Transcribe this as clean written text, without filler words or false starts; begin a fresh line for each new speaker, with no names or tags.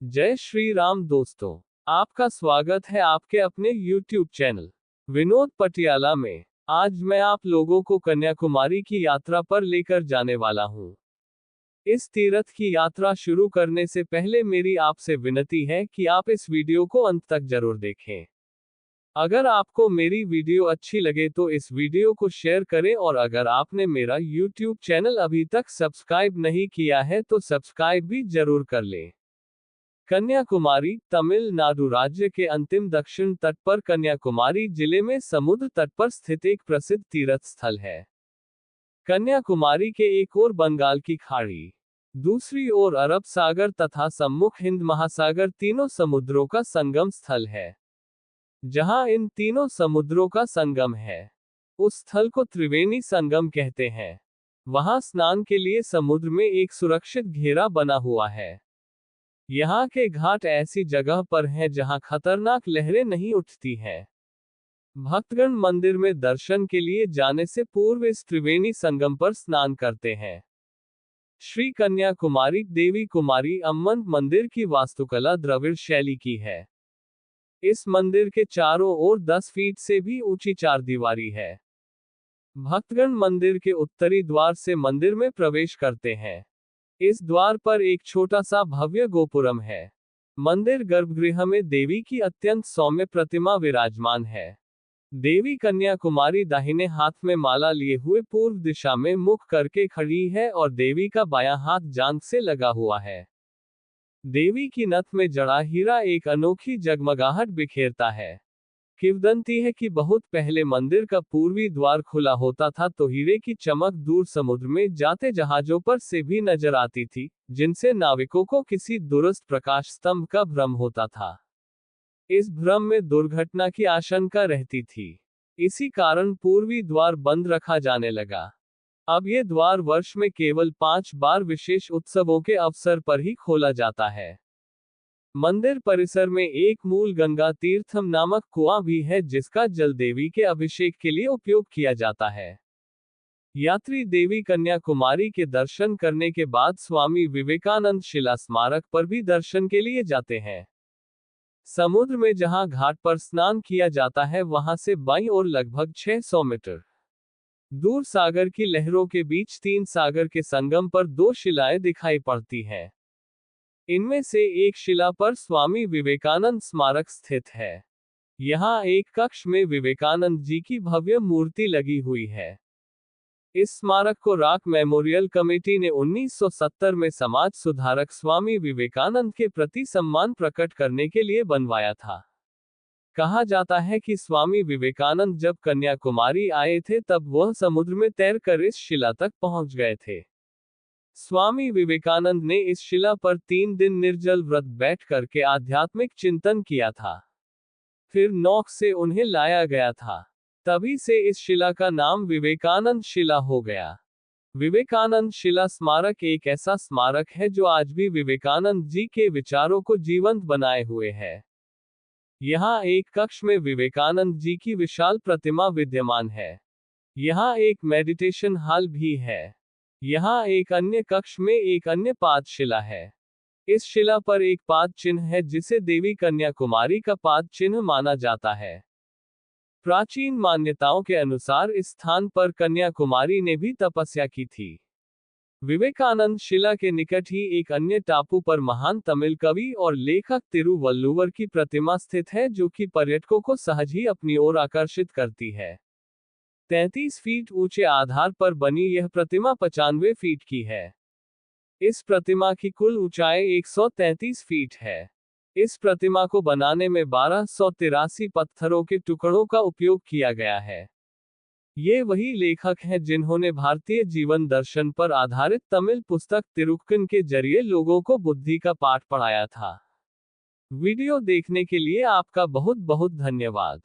जय श्री राम दोस्तों, आपका स्वागत है आपके अपने YouTube चैनल विनोद पटियाला में। आज मैं आप लोगों को कन्याकुमारी की यात्रा पर लेकर जाने वाला हूँ। इस तीर्थ की यात्रा शुरू करने से पहले मेरी आपसे विनती है कि आप इस वीडियो को अंत तक जरूर देखें। अगर आपको मेरी वीडियो अच्छी लगे तो इस वीडियो को शेयर करें और अगर आपने मेरा YouTube चैनल अभी तक सब्सक्राइब नहीं किया है तो सब्सक्राइब भी जरूर कर लें। कन्याकुमारी तमिलनाडु राज्य के अंतिम दक्षिण तट पर कन्याकुमारी जिले में समुद्र तट पर स्थित एक प्रसिद्ध तीर्थ स्थल है। कन्याकुमारी के एक ओर बंगाल की खाड़ी, दूसरी ओर अरब सागर तथा सम्मुख हिंद महासागर तीनों समुद्रों का संगम स्थल है। जहां इन तीनों समुद्रों का संगम है, उस स्थल को त्रिवेणी संगम कहते हैं। वहां स्नान के लिए समुद्र में एक सुरक्षित घेरा बना हुआ है। यहाँ के घाट ऐसी जगह पर हैं जहां खतरनाक लहरें नहीं उठती हैं। भक्तगण मंदिर में दर्शन के लिए जाने से पूर्व इस त्रिवेणी संगम पर स्नान करते हैं। श्री कन्याकुमारी देवी कुमारी अम्मन मंदिर की वास्तुकला द्रविड़ शैली की है। इस मंदिर के चारों ओर 10 फीट से भी ऊंची चारदीवारी है। भक्तगण मंदिर के उत्तरी द्वार से मंदिर में प्रवेश करते हैं। इस द्वार पर एक छोटा सा भव्य गोपुरम है। मंदिर गर्भगृह में देवी की अत्यंत सौम्य प्रतिमा विराजमान है। देवी कन्याकुमारी दाहिने हाथ में माला लिए हुए पूर्व दिशा में मुख करके खड़ी है और देवी का बायां हाथ जांघ से लगा हुआ है। देवी की नथ में जड़ा हीरा एक अनोखी जगमगाहट बिखेरता है। किंवदंती है कि बहुत पहले मंदिर का पूर्वी द्वार खुला होता था तो हीरे की चमक दूर समुद्र में जाते जहाजों पर से भी नजर आती थी, जिनसे नाविकों को किसी दूरस्थ प्रकाश स्तंभ का भ्रम होता था। इस भ्रम में दुर्घटना की आशंका रहती थी। इसी कारण पूर्वी द्वार बंद रखा जाने लगा। अब ये द्वार वर्ष में केवल 5 बार विशेष उत्सवों के अवसर पर ही खोला जाता है। मंदिर परिसर में एक मूल गंगा तीर्थम नामक कुआं भी है जिसका जल देवी के अभिषेक के लिए उपयोग किया जाता है। यात्री देवी कन्याकुमारी के दर्शन करने के बाद स्वामी विवेकानंद शिला स्मारक पर भी दर्शन के लिए जाते हैं। समुद्र में जहां घाट पर स्नान किया जाता है वहां से बाईं ओर लगभग 600 मीटर दूर सागर की लहरों के बीच 3 सागर के संगम पर 2 शिलाएं दिखाई पड़ती हैं। इनमें से एक शिला पर स्वामी विवेकानंद स्मारक स्थित है। यहाँ एक कक्ष में विवेकानंद जी की भव्य मूर्ति लगी हुई है। इस स्मारक को रॉक मेमोरियल कमेटी ने 1970 में समाज सुधारक स्वामी विवेकानंद के प्रति सम्मान प्रकट करने के लिए बनवाया था। कहा जाता है कि स्वामी विवेकानंद जब कन्याकुमारी आए थे तब वह समुद्र में तैरकर इस शिला तक पहुंच गए थे। स्वामी विवेकानंद ने इस शिला पर 3 दिन निर्जल व्रत बैठ करके आध्यात्मिक चिंतन किया था। फिर नौक से उन्हें लाया गया था। तभी से इस शिला का नाम विवेकानंद शिला हो गया। विवेकानंद शिला स्मारक एक ऐसा स्मारक है जो आज भी विवेकानंद जी के विचारों को जीवंत बनाए हुए है। यहाँ एक कक्ष में विवेकानंद जी की विशाल प्रतिमा विद्यमान है। यहाँ एक मेडिटेशन हॉल भी है। यहाँ एक अन्य कक्ष में एक अन्य पाद शिला है। इस शिला पर एक पाद चिन्ह है जिसे देवी कन्याकुमारी का पाद चिन्ह माना जाता है। प्राचीन मान्यताओं के अनुसार इस स्थान पर कन्याकुमारी ने भी तपस्या की थी। विवेकानंद शिला के निकट ही एक अन्य टापू पर महान तमिल कवि और लेखक तिरुवल्लुवर की प्रतिमा स्थित है जो कि पर्यटकों को सहज ही अपनी ओर आकर्षित करती है। 33 फीट ऊंचे आधार पर बनी यह प्रतिमा 95 फीट की है। इस प्रतिमा की कुल ऊंचाई 133 फीट है। इस प्रतिमा को बनाने में 1283 पत्थरों के टुकड़ों का उपयोग किया गया है। ये वही लेखक हैं जिन्होंने भारतीय जीवन दर्शन पर आधारित तमिल पुस्तक तिरुक्कन के जरिए लोगों को बुद्धि का पाठ पढ़ाया था। वीडियो देखने के लिए आपका बहुत बहुत धन्यवाद।